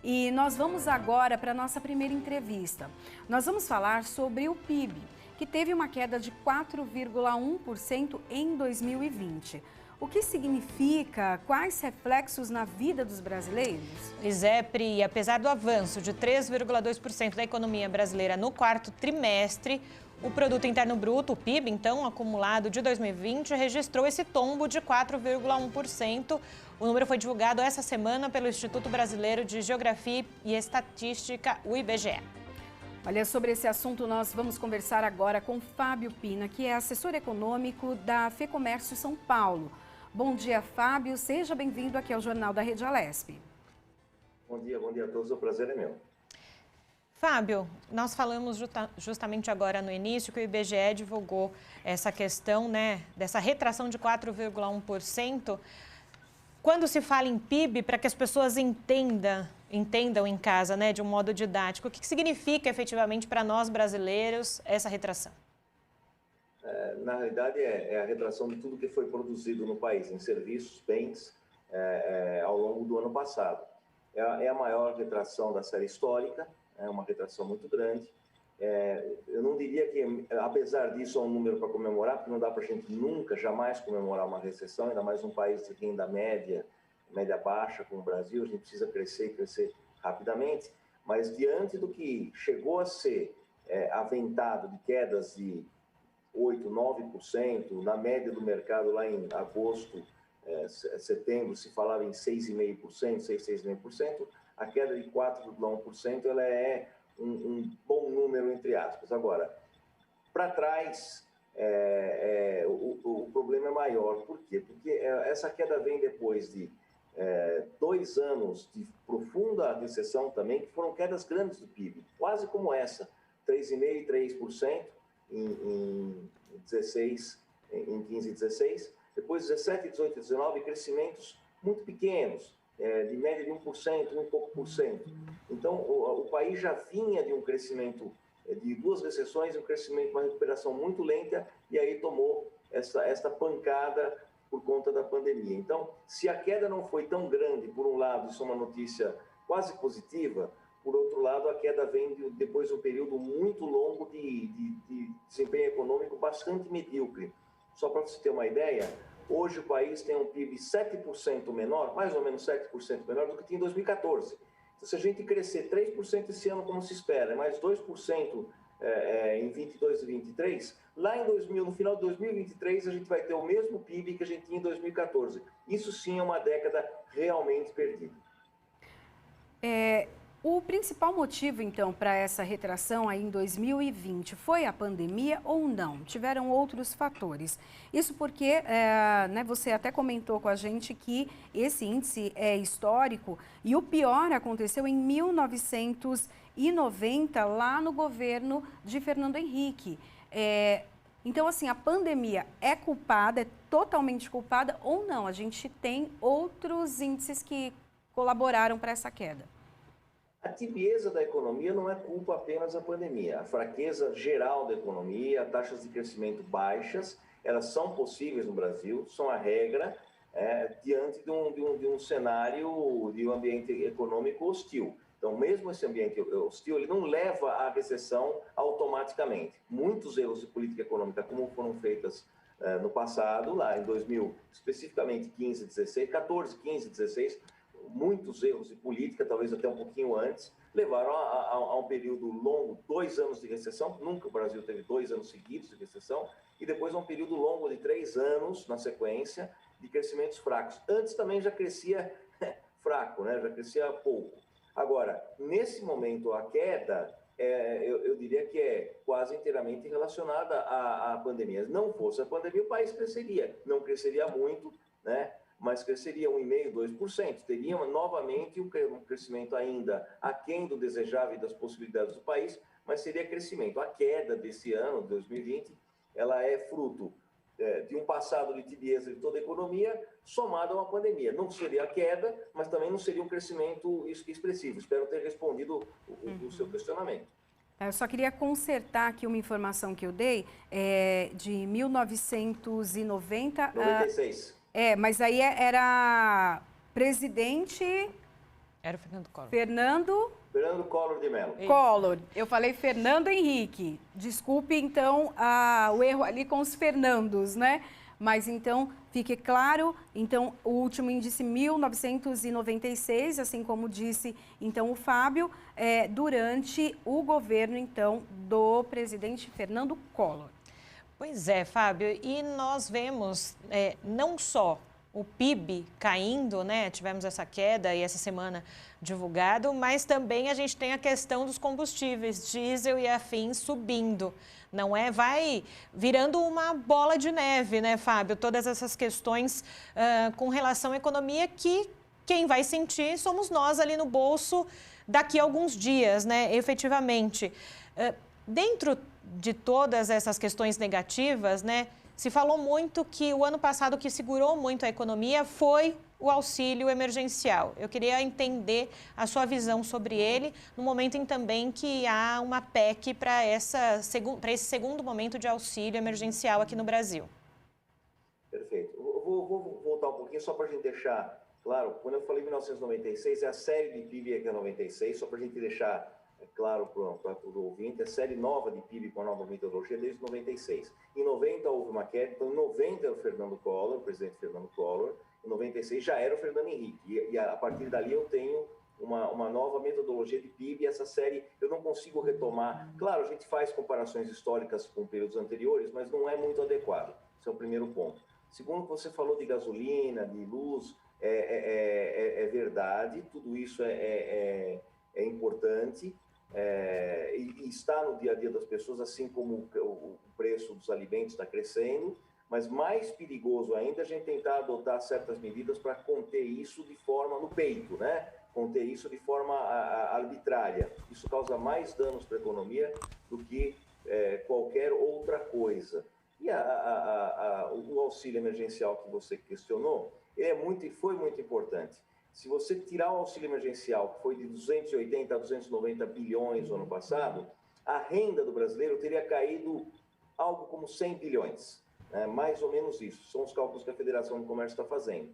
E nós vamos agora para a nossa primeira entrevista. Nós vamos falar sobre o PIB, que teve uma queda de 4,1% em 2020. O que significa? Quais reflexos na vida dos brasileiros? Pois é, Pri, apesar do avanço de 3,2% da economia brasileira no quarto trimestre, o Produto Interno Bruto, o PIB, então, acumulado de 2020, registrou esse tombo de 4,1%. O número foi divulgado essa semana pelo Instituto Brasileiro de Geografia e Estatística, o IBGE. Olha, sobre esse assunto nós vamos conversar agora com Fábio Pina, que é assessor econômico da FEComércio São Paulo. Bom dia, Fábio. Seja bem-vindo aqui ao Jornal da Rede Alesp. Bom dia a todos. O prazer é meu. Fábio, nós falamos justamente agora no início que o IBGE divulgou essa questão, dessa retração de 4,1%. Quando se fala em PIB, para que as pessoas entendam em casa, de um modo didático, o que significa efetivamente para nós brasileiros essa retração? Na realidade, é a retração de tudo que foi produzido no país, em serviços, bens, ao longo do ano passado. É a maior retração da série histórica, é uma retração muito grande. Eu não diria que, apesar disso, é um número para comemorar, porque não dá para a gente nunca, jamais comemorar uma recessão, ainda mais um país de renda média baixa como o Brasil. A gente precisa crescer e crescer rapidamente, mas diante do que chegou a ser aventado de quedas de 8%, 9%, na média do mercado lá em agosto, setembro, se falava em 6,5%, 6,5%, a queda de 4,1% ela é um bom número, entre aspas. Agora, para trás, o problema é maior. Por quê? Porque essa queda vem depois de 2 anos de profunda recessão também, que foram quedas grandes do PIB, quase como essa, 3,5% e 3% em 15 e 16, depois 17, 18 e 19, crescimentos muito pequenos, de média de 1%, 1 e pouco por cento. Então, o país já vinha de um crescimento, de 2 recessões, um crescimento, uma recuperação muito lenta, e aí tomou esta pancada por conta da pandemia. Então, se a queda não foi tão grande, por um lado, isso é uma notícia quase positiva. Por outro lado, a queda vem depois de um período muito longo de desempenho econômico bastante medíocre. Só para você ter uma ideia, hoje o país tem um PIB 7% menor, mais ou menos 7% menor do que tinha em 2014. Então, se a gente crescer 3% esse ano, como se espera, mais 2% em 22 e 23, lá no final de 2023 a gente vai ter o mesmo PIB que a gente tinha em 2014. Isso sim é uma década realmente perdida. O principal motivo, então, para essa retração aí em 2020 foi a pandemia ou não? Tiveram outros fatores? Isso porque você até comentou com a gente que esse índice é histórico e o pior aconteceu em 1990, lá no governo de Fernando Henrique. Então, assim, a pandemia é culpada, é totalmente culpada ou não? A gente tem outros índices que colaboraram para essa queda. A tibieza da economia não é culpa apenas da pandemia. A fraqueza geral da economia, taxas de crescimento baixas, elas são possíveis no Brasil, são a regra, diante de um cenário, de um ambiente econômico hostil. Então, mesmo esse ambiente hostil, ele não leva à recessão automaticamente. Muitos erros de política econômica, como foram feitas no passado, lá em 2000, especificamente 15, 16, 14, 15, 16, muitos erros de política, talvez até um pouquinho antes, levaram a um período longo, 2 anos de recessão. Nunca o Brasil teve 2 anos seguidos de recessão, e depois a um período longo de 3 anos, na sequência, de crescimentos fracos. Antes também já crescia fraco, já crescia pouco. Agora, nesse momento, a queda, eu diria que é quase inteiramente relacionada à pandemia. Se não fosse a pandemia, o país cresceria. Não cresceria muito, mas cresceria 1,5%, 2%. Teria novamente um crescimento ainda aquém do desejável e das possibilidades do país, mas seria crescimento. A queda desse ano, 2020, ela é fruto de um passado de tibieza de toda a economia, somado a uma pandemia. Não seria a queda, mas também não seria um crescimento expressivo. Espero ter respondido o seu questionamento. Eu só queria consertar aqui uma informação que eu dei, de 1990... 96. Mas aí era presidente Era o Fernando Collor. Fernando Collor de Mello. Collor. Eu falei Fernando Henrique. Desculpe, então, o erro ali com os Fernandos, né? Mas, então, fique claro, então, o último índice 1996, assim como disse, então, o Fábio, durante o governo, então, do presidente Fernando Collor. Pois é, Fábio, e nós vemos não só o PIB caindo, né? Tivemos essa queda e essa semana divulgado, mas também a gente tem a questão dos combustíveis, diesel e afins subindo. Não é? Vai virando uma bola de neve, né, Fábio? Todas essas questões com relação à economia que quem vai sentir somos nós ali no bolso daqui a alguns dias, né? Efetivamente. Dentro de todas essas questões negativas, né? Se falou muito que o ano passado o que segurou muito a economia foi o auxílio emergencial. Eu queria entender a sua visão sobre ele, no momento em também que há uma PEC para esse segundo momento de auxílio emergencial aqui no Brasil. Perfeito. Eu vou voltar um pouquinho só para a gente deixar claro, quando eu falei 1996, é a série de PIB que é 96, só para a gente deixar claro para o ouvinte, a série nova de PIB com a nova metodologia desde 96. Em 90 houve uma queda, então em 90 era o Fernando Collor, o presidente Fernando Collor, em 96 já era o Fernando Henrique, e a partir dali eu tenho uma nova metodologia de PIB, e essa série eu não consigo retomar. Claro, a gente faz comparações históricas com períodos anteriores, mas não é muito adequado. Esse é o primeiro ponto. Segundo, você falou de gasolina, de luz, é verdade, tudo isso é importante, e está no dia a dia das pessoas, assim como o preço dos alimentos está crescendo, mas mais perigoso ainda a gente tentar adotar certas medidas para conter isso de forma no peito, né? Conter isso de forma arbitrária. Isso causa mais danos para a economia do que qualquer outra coisa. E o auxílio emergencial que você questionou, foi muito importante. Se você tirar o auxílio emergencial, que foi de 280 a 290 bilhões no ano passado, a renda do brasileiro teria caído algo como 100 bilhões. Mais ou menos isso. São os cálculos que a Federação do Comércio está fazendo.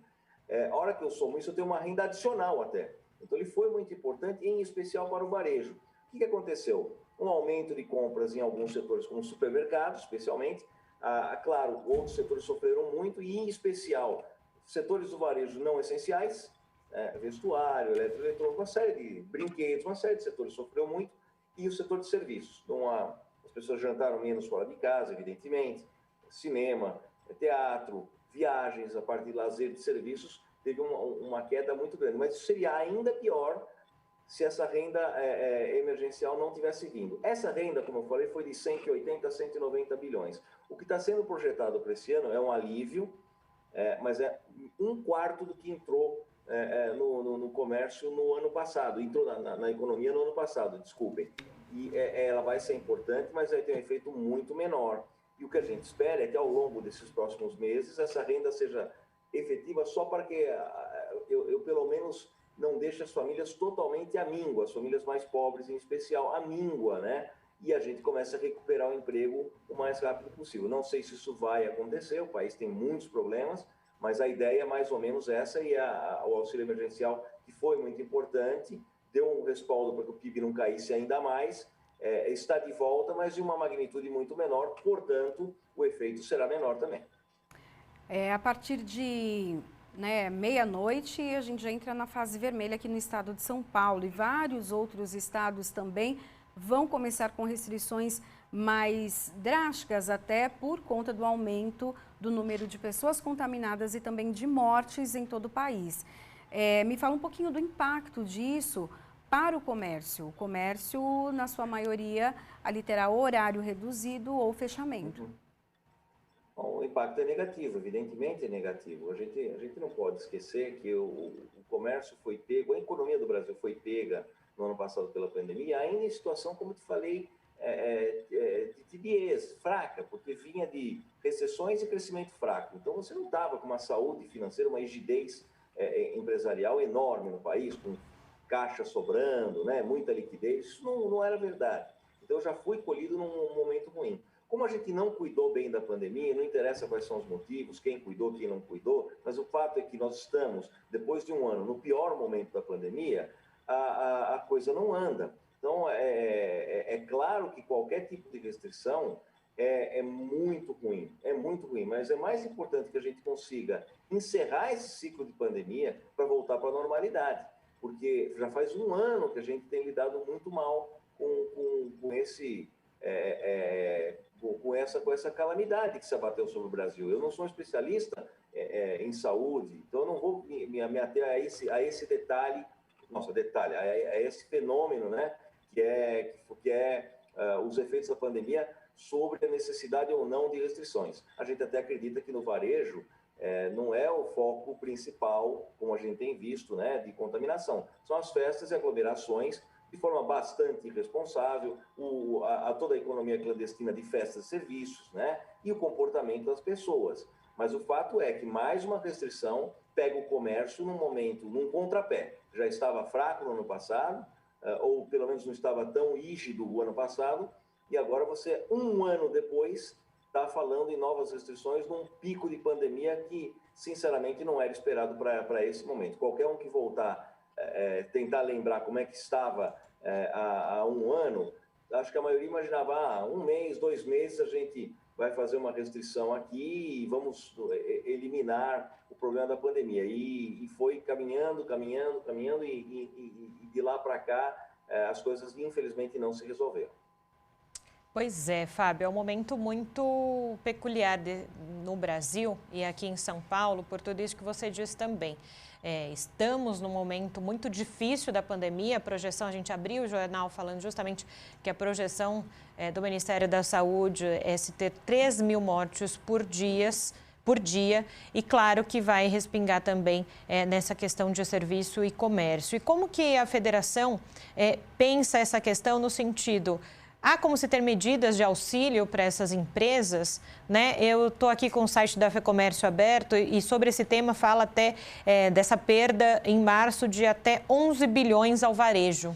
A hora que eu somo isso, eu tenho uma renda adicional até. Então, ele foi muito importante, em especial para o varejo. O que aconteceu? Um aumento de compras em alguns setores, como supermercados, especialmente. Claro, outros setores sofreram muito, e em especial, setores do varejo não essenciais, vestuário, eletroeletrônico, uma série de brinquedos, uma série de setores sofreu muito, e o setor de serviços. Então, as pessoas jantaram menos fora de casa, evidentemente, cinema, teatro, viagens, a parte de lazer, de serviços, teve uma queda muito grande. Mas isso seria ainda pior se essa renda emergencial não tivesse vindo. Essa renda, como eu falei, foi de 180 a 190 bilhões. O que está sendo projetado para esse ano é um alívio, mas é um quarto do que entrou no comércio no ano passado, entrou na economia no ano passado, desculpem. E ela vai ser importante, mas vai ter um efeito muito menor. E o que a gente espera é que ao longo desses próximos meses essa renda seja efetiva, só para que eu pelo menos não deixe as famílias totalmente à míngua, as famílias mais pobres em especial à míngua, né? E a gente começa a recuperar o emprego o mais rápido possível. Não sei se isso vai acontecer, o país tem muitos problemas, mas a ideia é mais ou menos essa, e o auxílio emergencial, que foi muito importante, deu um respaldo para que o PIB não caísse ainda mais, está de volta, mas de uma magnitude muito menor, portanto, o efeito será menor também. A partir de meia-noite, a gente já entra na fase vermelha aqui no estado de São Paulo, e vários outros estados também vão começar com restrições mais drásticas, até por conta do aumento do número de pessoas contaminadas e também de mortes em todo o país. Me fala um pouquinho do impacto disso para o comércio. O comércio, na sua maioria, ali terá horário reduzido ou fechamento. Bom, o impacto é negativo, evidentemente é negativo. A gente não pode esquecer que o comércio foi pego, a economia do Brasil foi pega no ano passado pela pandemia, ainda em situação, como te falei, de tibieza, fraca, porque vinha de recessões e crescimento fraco. Então você não estava com uma saúde financeira, uma rigidez empresarial enorme no país, com caixa sobrando, né, muita liquidez. Isso não era verdade. Então já foi colhido num momento ruim. Como a gente não cuidou bem da pandemia, não interessa quais são os motivos, quem cuidou, quem não cuidou, mas o fato é que nós estamos, depois de um ano, no pior momento da pandemia, a coisa não anda. Então, é claro que qualquer tipo de restrição é muito ruim, mas é mais importante que a gente consiga encerrar esse ciclo de pandemia para voltar para a normalidade, porque já faz um ano que a gente tem lidado muito mal com essa calamidade que se abateu sobre o Brasil. Eu não sou um especialista em saúde, então eu não vou me ater a esse detalhe, a esse fenômeno, né, que é os efeitos da pandemia sobre a necessidade ou não de restrições. A gente até acredita que no varejo não é o foco principal, como a gente tem visto, né, de contaminação. São as festas e aglomerações, de forma bastante irresponsável, toda a economia clandestina de festas e serviços, né, e o comportamento das pessoas. Mas o fato é que mais uma restrição pega o comércio num contrapé. Já estava fraco no ano passado, ou pelo menos não estava tão rígido o ano passado, e agora você, um ano depois, está falando em novas restrições num pico de pandemia que, sinceramente, não era esperado para esse momento. Qualquer um que voltar, tentar lembrar como é que estava há um ano, acho que a maioria imaginava, um mês, 2 meses, a gente vai fazer uma restrição aqui e vamos eliminar o problema da pandemia. E foi caminhando, e de lá para cá, as coisas, infelizmente, não se resolveram. Pois é, Fábio, é um momento muito peculiar no Brasil e aqui em São Paulo, por tudo isso que você disse também. Estamos num momento muito difícil da pandemia, a gente abriu o jornal falando justamente que a projeção do Ministério da Saúde é se ter 3 mil mortes por dia, e claro que vai respingar também nessa questão de serviço e comércio. E como que a federação pensa essa questão no sentido... Há como se ter medidas de auxílio para essas empresas, né? Eu estou aqui com o site da FEComércio aberto e sobre esse tema fala até dessa perda em março de até 11 bilhões ao varejo.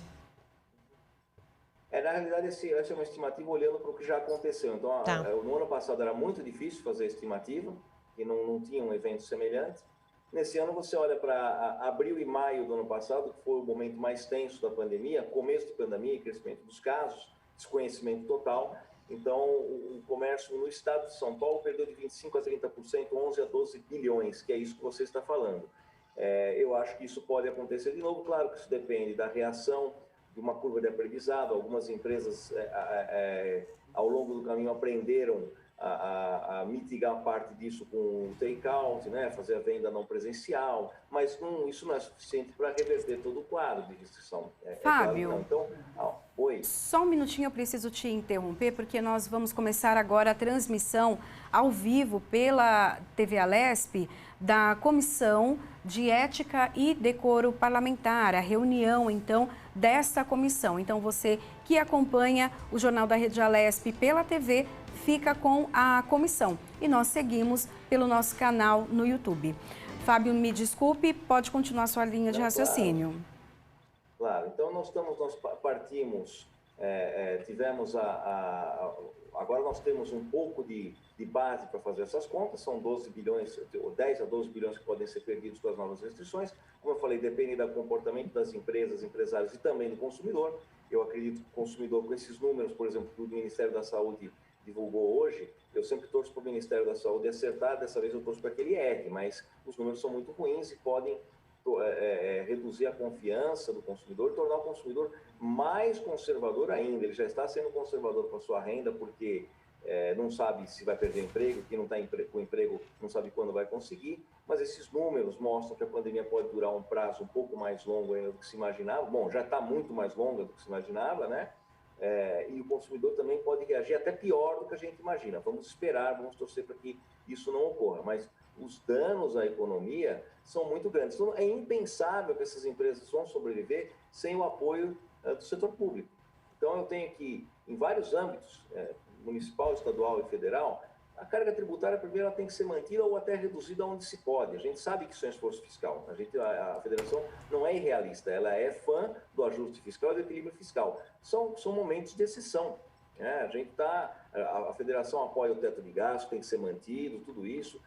Na realidade, essa é uma estimativa olhando para o que já aconteceu. Então, no ano passado era muito difícil fazer a estimativa, e não tinha um evento semelhante. Nesse ano, você olha para abril e maio do ano passado, que foi o momento mais tenso da pandemia, começo de pandemia e crescimento dos casos, desconhecimento total. Então, o comércio no estado de São Paulo perdeu de 25% a 30%, 11 a 12 bilhões, que é isso que você está falando. Eu acho que isso pode acontecer de novo. Claro que isso depende da reação de uma curva de aprendizado. Algumas empresas, ao longo do caminho, aprenderam a mitigar parte disso com o take-out, né? Fazer a venda não presencial, mas isso não é suficiente para reverter todo o quadro de restrição. Fábio, claro, então, oi. Só um minutinho, eu preciso te interromper, porque nós vamos começar agora a transmissão ao vivo pela TV Alesp da Comissão de Ética e Decoro Parlamentar, a reunião, então, desta comissão. Então, você que acompanha o Jornal da Rede Alesp pela TV, fica com a comissão. E nós seguimos pelo nosso canal no YouTube. Fábio, me desculpe, pode continuar sua linha de raciocínio. Claro, então nós partimos, tivemos agora nós temos um pouco de base para fazer essas contas, são 12 bilhões, 10 a 12 bilhões que podem ser perdidos com as novas restrições. Como eu falei, depende do comportamento das empresas, empresários e também do consumidor. Eu acredito que o consumidor, com esses números, por exemplo, que o Ministério da Saúde divulgou hoje, eu sempre torço para o Ministério da Saúde acertar, dessa vez eu torço para que ele erre, mas os números são muito ruins e podem reduzir a confiança do consumidor, tornar o consumidor mais conservador ainda. Ele já está sendo conservador com a sua renda porque não sabe se vai perder emprego, quem não está com emprego não sabe quando vai conseguir, mas esses números mostram que a pandemia pode durar um prazo um pouco mais longo ainda do que se imaginava. Bom, já está muito mais longa do que se imaginava, né? E o consumidor também pode reagir até pior do que a gente imagina. Vamos esperar, vamos torcer para que isso não ocorra, mas os danos à economia são muito grandes. Então, é impensável que essas empresas vão sobreviver sem o apoio do setor público. Então, eu tenho aqui, em vários âmbitos, municipal, estadual e federal, a carga tributária, primeiro, ela tem que ser mantida ou até reduzida onde se pode. A gente sabe que isso é um esforço fiscal. A federação não é irrealista, ela é fã do ajuste fiscal e do equilíbrio fiscal. São momentos de exceção. A gente a federação apoia o teto de gasto, tem que ser mantido, tudo isso,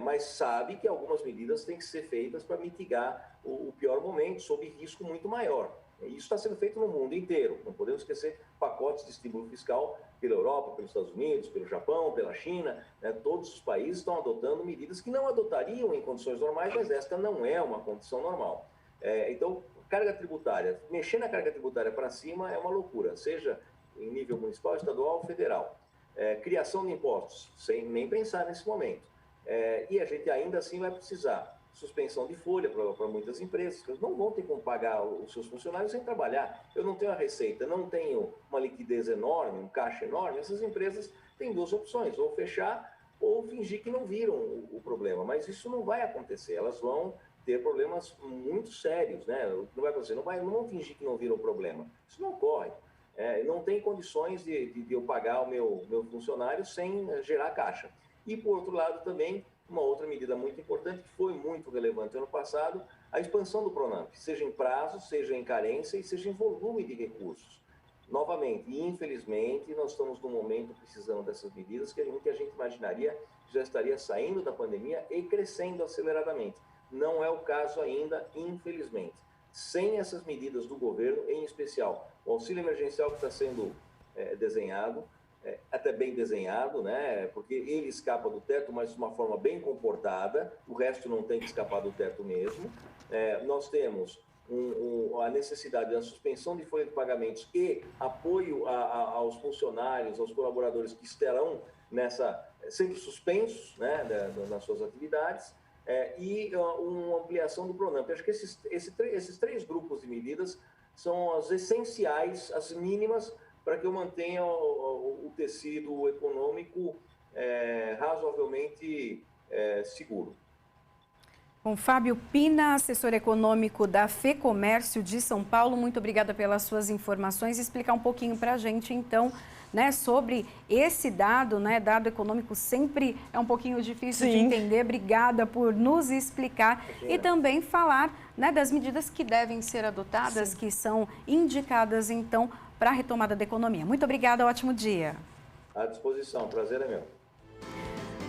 mas sabe que algumas medidas têm que ser feitas para mitigar o pior momento, sob risco muito maior. Isso está sendo feito no mundo inteiro. Não podemos esquecer pacotes de estímulo fiscal pela Europa, pelos Estados Unidos, pelo Japão, pela China. Todos os países estão adotando medidas que não adotariam em condições normais, mas esta não é uma condição normal. Então, carga tributária, mexer na carga tributária para cima é uma loucura, seja em nível municipal, estadual ou federal. Criação de impostos, sem nem pensar nesse momento. E a gente ainda assim vai precisar suspensão de folha para muitas empresas, que não vão ter como pagar os seus funcionários sem trabalhar. Eu não tenho a receita, não tenho uma liquidez enorme, um caixa enorme. Essas empresas têm duas opções, ou fechar ou fingir que não viram o problema. Mas isso não vai acontecer, elas vão ter problemas muito sérios, né? Não vai acontecer, não vão fingir que não viram o problema. Isso não ocorre. Não tem condições de eu pagar o meu funcionário sem gerar caixa. E, por outro lado, também, uma outra medida muito importante, que foi muito relevante ano passado, a expansão do Pronamp, seja em prazo, seja em carência e seja em volume de recursos. Novamente, e infelizmente, nós estamos num momento precisando dessas medidas que a gente imaginaria que já estaria saindo da pandemia e crescendo aceleradamente. Não é o caso ainda, infelizmente. Sem essas medidas do governo, em especial o auxílio emergencial que está sendo desenhado, até bem desenhado, né? Porque ele escapa do teto, mas de uma forma bem comportada, o resto não tem que escapar do teto mesmo. Nós temos a necessidade da suspensão de folha de pagamentos e apoio aos funcionários, aos colaboradores que estarão sempre suspensos, né, nas suas atividades, e uma ampliação do Pronamp. Acho que esses três grupos de medidas são as essenciais, as mínimas, para que eu mantenha o tecido econômico razoavelmente seguro. Bom, Fábio Pina, assessor econômico da FEComércio de São Paulo, muito obrigada pelas suas informações e explicar um pouquinho para a gente, então, né, sobre esse dado, né, dado econômico sempre é um pouquinho difícil de entender. Obrigada por nos explicar e também falar, né, das medidas que devem ser adotadas, que são indicadas, então, para a retomada da economia. Muito obrigada, ótimo dia. À disposição, prazer é meu.